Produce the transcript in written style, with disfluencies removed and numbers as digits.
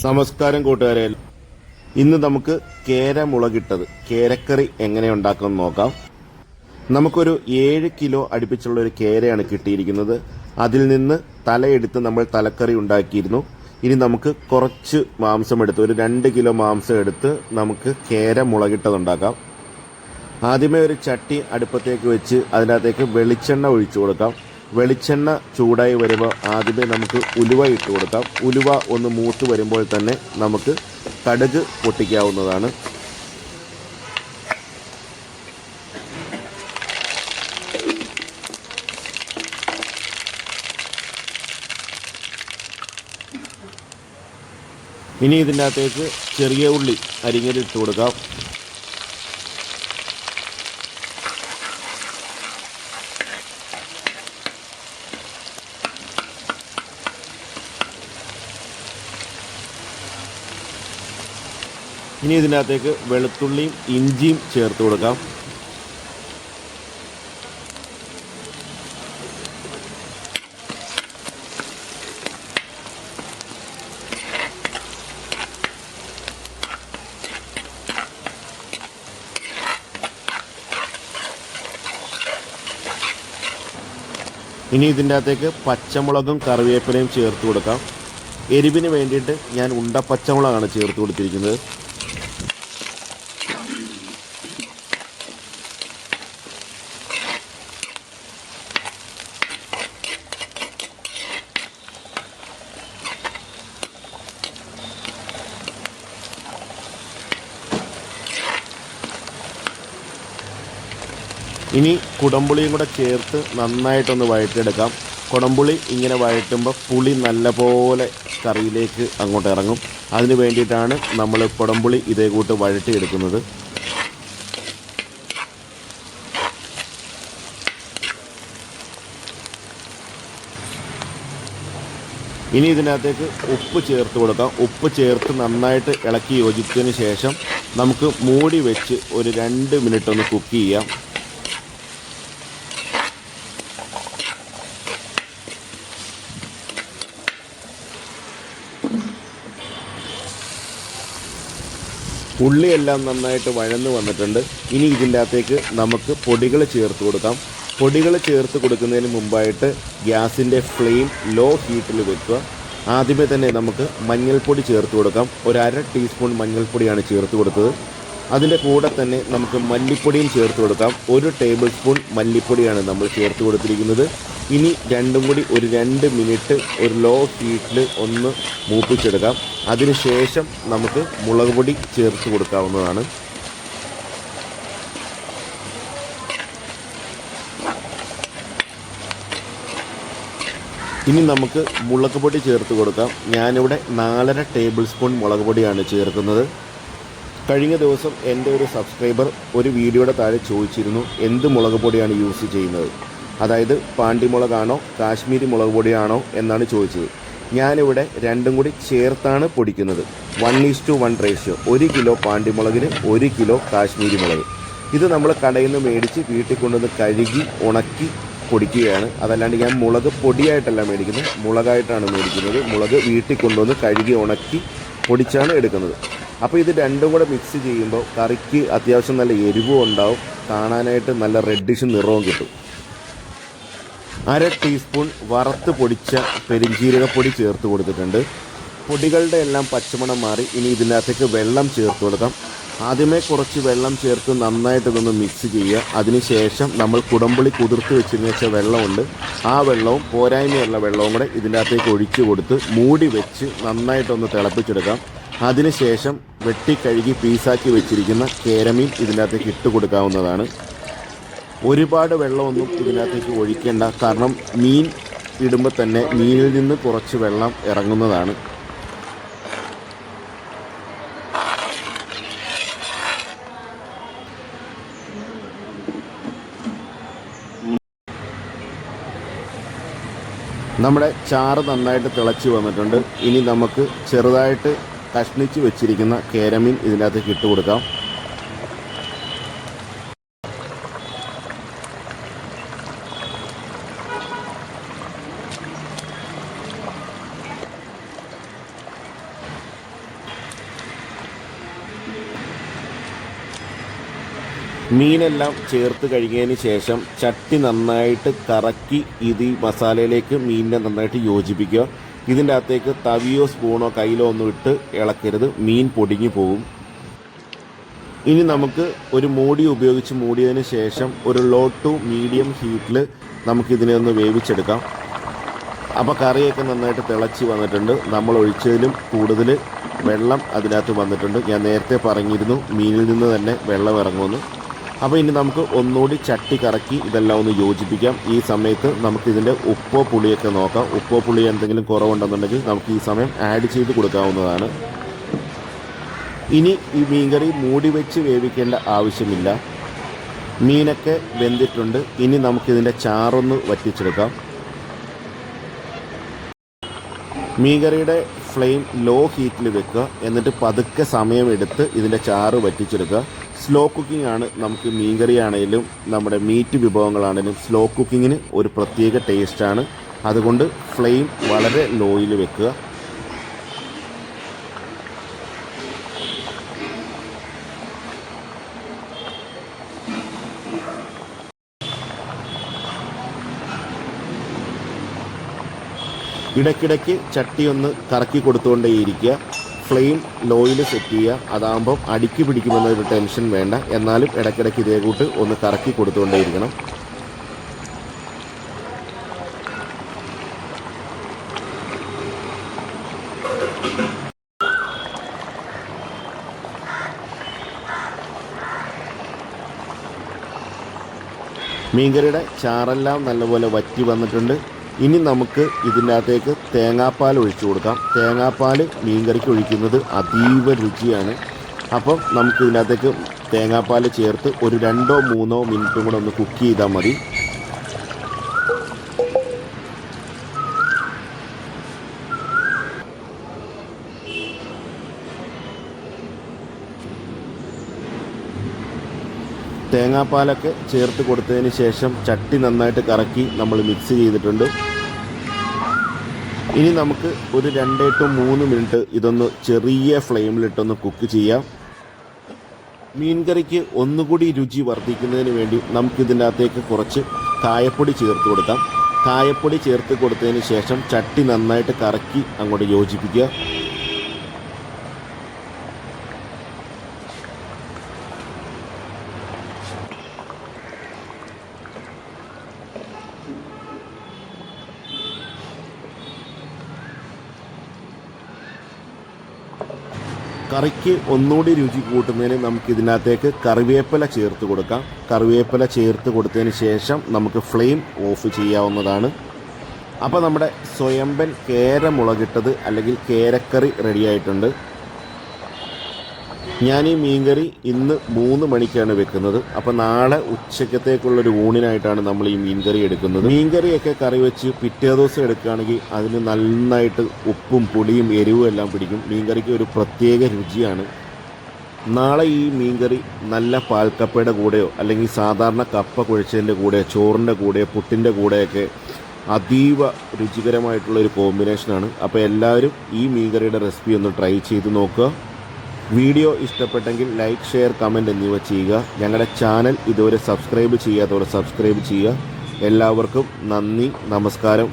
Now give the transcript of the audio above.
നമസ്കാരം കൂട്ടുകാരെ. ഇന്ന് നമുക്ക് കേര മുളകിട്ടത് കേരക്കറി എങ്ങനെ ഉണ്ടാക്കുമെന്ന് നോക്കാം. നമുക്കൊരു 7 കിലോ അടുപ്പിച്ചുള്ള ഒരു കേരയാണ് കിട്ടിയിരിക്കുന്നത്. അതിൽ നിന്ന് തലയെടുത്ത് നമ്മൾ തലക്കറി ഉണ്ടാക്കിയിരുന്നു. ഇനി നമുക്ക് കുറച്ച് മാംസം എടുത്ത് ഒരു 2 കിലോ മാംസം എടുത്ത് നമുക്ക് കേര മുളകിട്ടതുണ്ടാക്കാം. ആദ്യമേ ഒരു ചട്ടി അടുപ്പത്തേക്ക് വെച്ച് അതിനകത്തേക്ക് വെളിച്ചെണ്ണ ഒഴിച്ചു കൊടുക്കാം. വെളിച്ചെണ്ണ ചൂടായി വരുമ്പോൾ ആദ്യമേ നമുക്ക് ഉലുവ ഇട്ട് കൊടുക്കാം. ഉലുവ ഒന്ന് മൂത്ത് വരുമ്പോൾ തന്നെ നമുക്ക് കടുക് പൊട്ടിക്കാവുന്നതാണ്. ഇനി ഇതിൻ്റെ അകത്തേക്ക് ചെറിയ ഉള്ളി അരിഞ്ഞതിട്ട് കൊടുക്കാം. ഇനി ഇതിനകത്തേക്ക് വെളുത്തുള്ളിയും ഇഞ്ചിയും ചേർത്ത് കൊടുക്കാം. ഇനി ഇതിൻ്റെ അകത്തേക്ക് പച്ചമുളകും കറിവേപ്പിലയും ചേർത്ത് കൊടുക്കാം. എരിവിന് വേണ്ടിയിട്ട് ഞാൻ ഉണ്ട പച്ചമുളകാണ് ചേർത്ത് കൊടുത്തിരിക്കുന്നത്. ഇനി കുടംപുളിയും കൂടെ ചേർത്ത് നന്നായിട്ടൊന്ന് വഴറ്റിയെടുക്കാം. കുടംപുളി ഇങ്ങനെ വഴറ്റുമ്പോൾ പുളി നല്ലപോലെ കറിയിലേക്ക് അങ്ങോട്ട് ഇറങ്ങും. അതിന് വേണ്ടിയിട്ടാണ് നമ്മൾ കുടംപുളി ഇതേ കൂട്ട് വഴറ്റിയെടുക്കുന്നത്. ഇനി ഇതിനകത്തേക്ക് ഉപ്പ് ചേർത്ത് കൊടുക്കാം. ഉപ്പ് ചേർത്ത് നന്നായിട്ട് ഇളക്കി യോജിച്ചതിന് ശേഷം നമുക്ക് മൂടി വെച്ച് ഒരു 2 മിനിറ്റ് ഒന്ന് കുക്ക് ചെയ്യാം. ഉള്ളിയെല്ലാം നന്നായിട്ട് വഴന്ന് വന്നിട്ടുണ്ട്. ഇനി ഇതിൻ്റെ അകത്തേക്ക് നമുക്ക് പൊടികൾ ചേർത്ത് കൊടുക്കാം. പൊടികൾ ചേർത്ത് കൊടുക്കുന്നതിന് മുമ്പായിട്ട് ഗ്യാസിൻ്റെ ഫ്ലെയിം ലോ ഹീറ്റിൽ വെക്കുക. ആദ്യമേ തന്നെ നമുക്ക് മഞ്ഞൾപ്പൊടി ചേർത്ത് കൊടുക്കാം. ഒരു 1/2 ടീസ്പൂൺ മഞ്ഞൾപ്പൊടിയാണ് ചേർത്ത് കൊടുത്തത്. അതിൻ്റെ കൂടെ തന്നെ നമുക്ക് മല്ലിപ്പൊടിയും ചേർത്ത് കൊടുക്കാം. 1 ടേബിൾ സ്പൂൺ മല്ലിപ്പൊടിയാണ് നമ്മൾ ചേർത്ത് കൊടുത്തിരിക്കുന്നത്. ഇനി രണ്ടും കൂടി ഒരു 2 മിനിറ്റ് ഒരു ലോ ഹീറ്റിൽ ഒന്ന് മൂപ്പിച്ചെടുക്കാം. അതിനുശേഷം നമുക്ക് മുളക് പൊടി ചേർത്ത് കൊടുക്കാവുന്നതാണ്. ഇനി നമുക്ക് മുളക് പൊടി ചേർത്ത് കൊടുക്കാം. ഞാനിവിടെ 4.5 ടേബിൾ സ്പൂൺ മുളക് പൊടിയാണ് ചേർക്കുന്നത്. കഴിഞ്ഞ ദിവസം എൻ്റെ ഒരു സബ്സ്ക്രൈബർ ഒരു വീഡിയോയുടെ താഴെ ചോദിച്ചിരുന്നു എന്ത് മുളക് പൊടിയാണ് യൂസ് ചെയ്യുന്നത്, അതായത് പാണ്ടിമുളകാണോ കാശ്മീരി മുളക് പൊടിയാണോ എന്നാണ് ചോദിച്ചത്. ഞാനിവിടെ രണ്ടും കൂടി ചേർത്താണ് പൊടിക്കുന്നത്. 1:1 റേഷ്യോ. 1 കിലോ പാണ്ടിമുളകിന് 1 കിലോ കാശ്മീരി മുളക്. ഇത് നമ്മൾ കടയിൽ നിന്ന് മേടിച്ച് വീട്ടിൽ കൊണ്ടുവന്ന് കഴുകി ഉണക്കി പൊടിക്കുകയാണ്. അതല്ലാണ്ട് ഞാൻ മുളക് പൊടിയായിട്ടല്ല മേടിക്കുന്നത്, മുളകായിട്ടാണ് മേടിക്കുന്നത്. മുളക് വീട്ടിൽ കൊണ്ടുവന്ന് കഴുകി ഉണക്കി പൊടിച്ചാണ് എടുക്കുന്നത്. അപ്പോൾ ഇത് രണ്ടും കൂടെ മിക്സ് ചെയ്യുമ്പോൾ കറിക്ക് അത്യാവശ്യം നല്ല എരിവും ഉണ്ടാവും, കാണാനായിട്ട് നല്ല റെഡിഷ് നിറവും കിട്ടും. 1/2 ടീസ്പൂൺ വറുത്ത് പൊടിച്ച പെരിഞ്ജീരകപ്പൊടി ചേർത്ത് കൊടുത്തിട്ടുണ്ട്. പൊടികളുടെ എല്ലാം പച്ചമണം മാറി. ഇനി ഇതിനകത്തേക്ക് വെള്ളം ചേർത്ത് കൊടുക്കാം. ആദ്യമേ കുറച്ച് വെള്ളം ചേർത്ത് നന്നായിട്ട് ഇതൊന്ന് മിക്സ് ചെയ്യുക. അതിനുശേഷം നമ്മൾ കുടംപുളി കുതിർത്ത് വെച്ചിരുന്ന വെള്ളമുണ്ട്, ആ വെള്ളവും പോരായ്മയുള്ള വെള്ളവും കൂടെ ഇതിനകത്തേക്ക് ഒഴിച്ചു കൊടുത്ത് മൂടി വെച്ച് നന്നായിട്ടൊന്ന് തിളപ്പിച്ചെടുക്കാം. അതിനുശേഷം വെട്ടി കഴുകി പീസാക്കി വെച്ചിരിക്കുന്ന കേരമീൻ ഇതിനകത്തേക്ക് ഇട്ട് കൊടുക്കാവുന്നതാണ്. ഒരുപാട് വെള്ളമൊന്നും ഇതിനകത്തേക്ക് ഒഴിക്കേണ്ട, കാരണം മീൻ ഇടുമ്പോൾ തന്നെ മീനിൽ നിന്ന് കുറച്ച് വെള്ളം ഇറങ്ങുന്നതാണ്. നമ്മുടെ ചാറ് നന്നായിട്ട് തിളച്ച് വന്നിട്ടുണ്ട്. ഇനി നമുക്ക് ചെറുതായിട്ട് കഷ്ണിച്ച് വെച്ചിരിക്കുന്ന കേരമീൻ ഇതിനകത്തേക്ക് ഇട്ട് കൊടുക്കാം. മീനെല്ലാം ചേർത്ത് കഴിഞ്ഞതിന് ശേഷം ചട്ടി നന്നായിട്ട് കറക്കി ഇത് ഈ മസാലയിലേക്ക് മീനിനെ നന്നായിട്ട് യോജിപ്പിക്കുക. ഇതിൻ്റെ അകത്തേക്ക് തവിയോ സ്പൂണോ കയ്യിലോ ഒന്നും ഇട്ട് ഇളക്കരുത്, മീൻ പൊടിഞ്ഞു പോകും. ഇനി നമുക്ക് ഒരു മൂടി ഉപയോഗിച്ച് മൂടിയതിന് ശേഷം ഒരു ലോ ടു മീഡിയം ഹീറ്റിൽ നമുക്കിതിനെ ഒന്ന് വേവിച്ചെടുക്കാം. അപ്പോൾ കറിയൊക്കെ നന്നായിട്ട് തിളച്ച് വന്നിട്ടുണ്ട്. നമ്മൾ ഒഴിച്ചതിലും കൂടുതൽ വെള്ളം അതിനകത്ത് വന്നിട്ടുണ്ട്. ഞാൻ നേരത്തെ പറഞ്ഞിരുന്നു മീനിൽ നിന്ന് തന്നെ വെള്ളം ഇറങ്ങുമെന്ന്. അപ്പോൾ ഇനി നമുക്ക് ഒന്നുകൂടി ചട്ടി കറക്കി ഇതെല്ലാം ഒന്ന് യോജിപ്പിക്കാം. ഈ സമയത്ത് നമുക്കിതിൻ്റെ ഉപ്പോ പുളിയൊക്കെ നോക്കാം. ഉപ്പോ പുളി എന്തെങ്കിലും കുറവുണ്ടെന്നുണ്ടെങ്കിൽ നമുക്ക് ഈ സമയം ആഡ് ചെയ്ത് കൊടുക്കാവുന്നതാണ്. ഇനി ഈ മീൻകറി മൂടി വെച്ച് വേവിക്കേണ്ട ആവശ്യമില്ല. മീനൊക്കെ വെന്തിട്ടുണ്ട്. ഇനി നമുക്കിതിൻ്റെ ചാറൊന്ന് വറ്റിച്ചെടുക്കാം. മീൻകറിയുടെ ഫ്ലെയിം ലോ ഹീറ്റിൽ വെക്കുക. എന്നിട്ട് പതുക്കെ സമയമെടുത്ത് ഇതിൻ്റെ ചാറ് വറ്റിച്ചെടുക്കുക. സ്ലോ കുക്കിംഗ് ആണ്. നമുക്ക് മീൻകറി ആണെങ്കിലും നമ്മുടെ മീറ്റ് വിഭവങ്ങളാണെങ്കിലും സ്ലോ കുക്കിങ്ങിന് ഒരു പ്രത്യേക ടേസ്റ്റാണ്. അതുകൊണ്ട് ഫ്ലെയിം വളരെ ലോയിൽ വെക്കുക. ഇടയ്ക്കിടയ്ക്ക് ചട്ടി ഒന്ന് കറക്കി കൊടുത്തുകൊണ്ടേയിരിക്കുക. ഫ്ലെയിം ലോയിൽ സെറ്റ് ചെയ്യുക. അതാകുമ്പം അടിക്ക് പിടിക്കുമെന്നൊരു ടെൻഷൻ വേണ്ട. എന്നാലും ഇടയ്ക്കിടയ്ക്ക് ഇതേ കൂട്ട് ഒന്ന് കറക്കി കൊടുത്തുകൊണ്ടേയിരിക്കണം. മീൻകറിയുടെ ചാറെല്ലാം നല്ലപോലെ വറ്റി വന്നിട്ടുണ്ട്. ഇനി നമുക്ക് ഇതിൻ്റെ അകത്തേക്ക് തേങ്ങാപ്പാൽ ഒഴിച്ചു കൊടുക്കാം. തേങ്ങാപ്പാൽ മീൻകറിക്ക് ഒഴിക്കുന്നത് അതീവ രുചിയാണ്. അപ്പം നമുക്ക് ഇതിനകത്തേക്ക് തേങ്ങാപ്പാൽ ചേർത്ത് ഒരു 2-3 മിനിറ്റും കൂടെ ഒന്ന് കുക്ക് ചെയ്താൽ മതി. തേങ്ങാപ്പാലൊക്കെ ചേർത്ത് കൊടുത്തതിന് ശേഷം ചട്ടി നന്നായിട്ട് കറക്കി നമ്മൾ മിക്സ് ചെയ്തിട്ടുണ്ട്. ഇനി നമുക്ക് ഒരു 2-3 മിനിറ്റ് ഇതൊന്ന് ചെറിയ ഫ്ലെയിമിലിട്ടൊന്ന് കുക്ക് ചെയ്യാം. മീൻകറിക്ക് ഒന്നുകൂടി രുചി വർദ്ധിക്കുന്നതിന് വേണ്ടി നമുക്കിതിൻ്റെ അകത്തേക്ക് കുറച്ച് കായപ്പൊടി ചേർത്ത് കൊടുക്കാം. കായപ്പൊടി ചേർത്ത് കൊടുത്തതിന് ശേഷം ചട്ടി നന്നായിട്ട് കറക്കി അങ്ങോട്ട് യോജിപ്പിക്കുക. കറിക്ക് ഒന്നുകൂടി രുചി കൂട്ടുന്നതിന് നമുക്ക് ഇതിനകത്തേക്ക് കറിവേപ്പില ചേർത്ത് കൊടുക്കാം. കറിവേപ്പില ചേർത്ത് കൊടുത്തതിന് ശേഷം നമുക്ക് ഫ്ലെയിം ഓഫ് ചെയ്യാവുന്നതാണ്. അപ്പോൾ നമ്മുടെ സ്വയംബൻ കേര മുളകിട്ടത് അല്ലെങ്കിൽ കേരക്കറി റെഡിയായിട്ടുണ്ട്. ഞാൻ ഈ മീൻകറി ഇന്ന് 3 മണിക്കാണ് വെക്കുന്നത്. അപ്പോൾ നാളെ ഉച്ചക്കത്തേക്കുള്ളൊരു ഊണിനായിട്ടാണ് നമ്മൾ ഈ മീൻകറി എടുക്കുന്നത്. മീൻകറിയൊക്കെ കറി വെച്ച് പിറ്റേ ദിവസം എടുക്കുകയാണെങ്കിൽ അതിന് നന്നായിട്ട് ഉപ്പും പുളിയും എരിവും എല്ലാം പിടിക്കും. മീൻകറിക്ക് ഒരു പ്രത്യേക രുചിയാണ്. നാളെ ഈ മീൻകറി നല്ല പാൽക്കപ്പയുടെ കൂടെയോ അല്ലെങ്കിൽ സാധാരണ കപ്പ കുഴച്ചതിൻ്റെ കൂടെ, ചോറിൻ്റെ കൂടെ, പുട്ടിൻ്റെ കൂടെയൊക്കെ അതീവ രുചികരമായിട്ടുള്ളൊരു കോമ്പിനേഷനാണ്. അപ്പോൾ എല്ലാവരും ഈ മീൻകറിയുടെ റെസിപ്പി ഒന്ന് ട്രൈ ചെയ്ത് നോക്കുക. വീഡിയോ ഇഷ്ടപ്പെട്ടെങ്കിൽ ലൈക്ക്, ഷെയർ, കമൻറ്റ് എന്നിവ ചെയ്യുക. ഞങ്ങളുടെ ചാനൽ ഇതുവരെ സബ്സ്ക്രൈബ് ചെയ്യാത്തവർ സബ്സ്ക്രൈബ് ചെയ്യുക. എല്ലാവർക്കും നന്ദി, നമസ്കാരം.